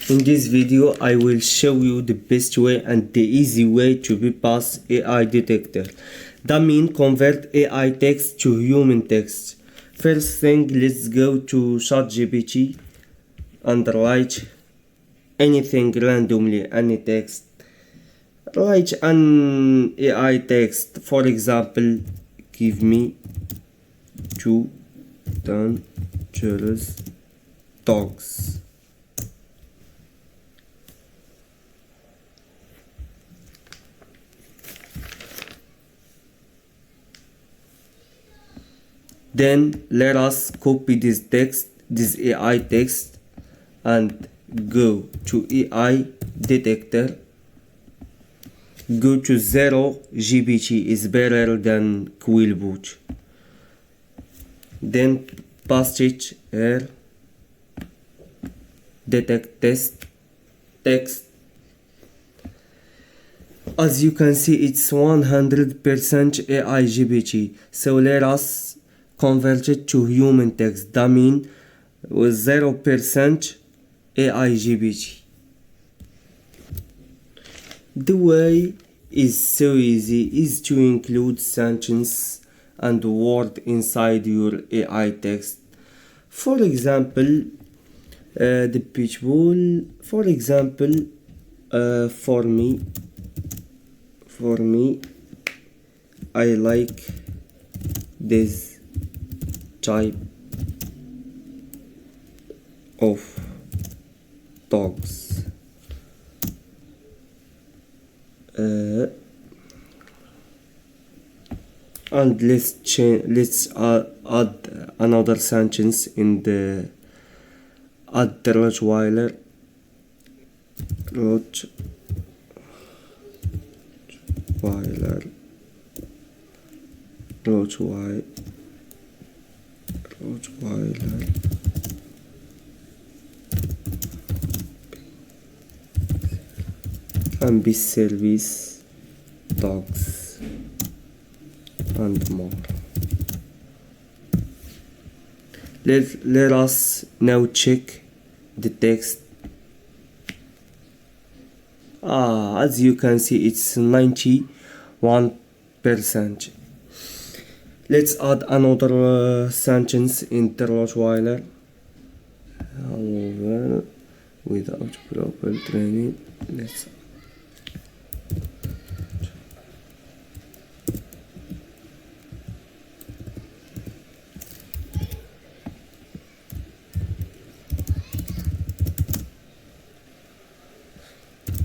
In this video, I will show you the best way and the easy way to bypass AI detector. That means convert AI text to human text. First thing, let's go to ChatGPT and write anything randomly, any text. Write an AI text. For example, give me 2 dangerous dogs. Then let us copy this text, this AI text, and go to AI detector. Go to 0 GPT is better than Quillboot. Then paste it here. Detect text. As you can see, it's 100% AI GPT. So let us convert it to human text. That means with 0% AI GPT. The way is so easy is to include sentence and word inside your AI text. For example, the pitbull. For example, for me, I like this type of dogs. And let's add another sentence in the add the Rottweiler and be service dogs and more. Let us now check the text. As you can see, it's 91%. Let's add another sentence in the Rottweiler. However, without proper training, let's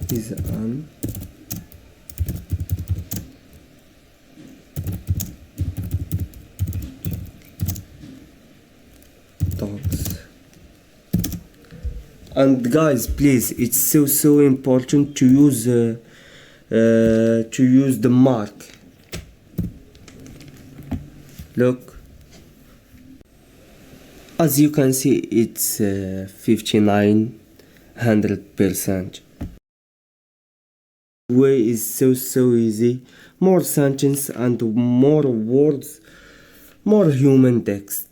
is an dogs. And guys, please, it's so important to use the mark. Look, as you can see, it's 5900%. Way is so easy. More sentence and more words, more human text.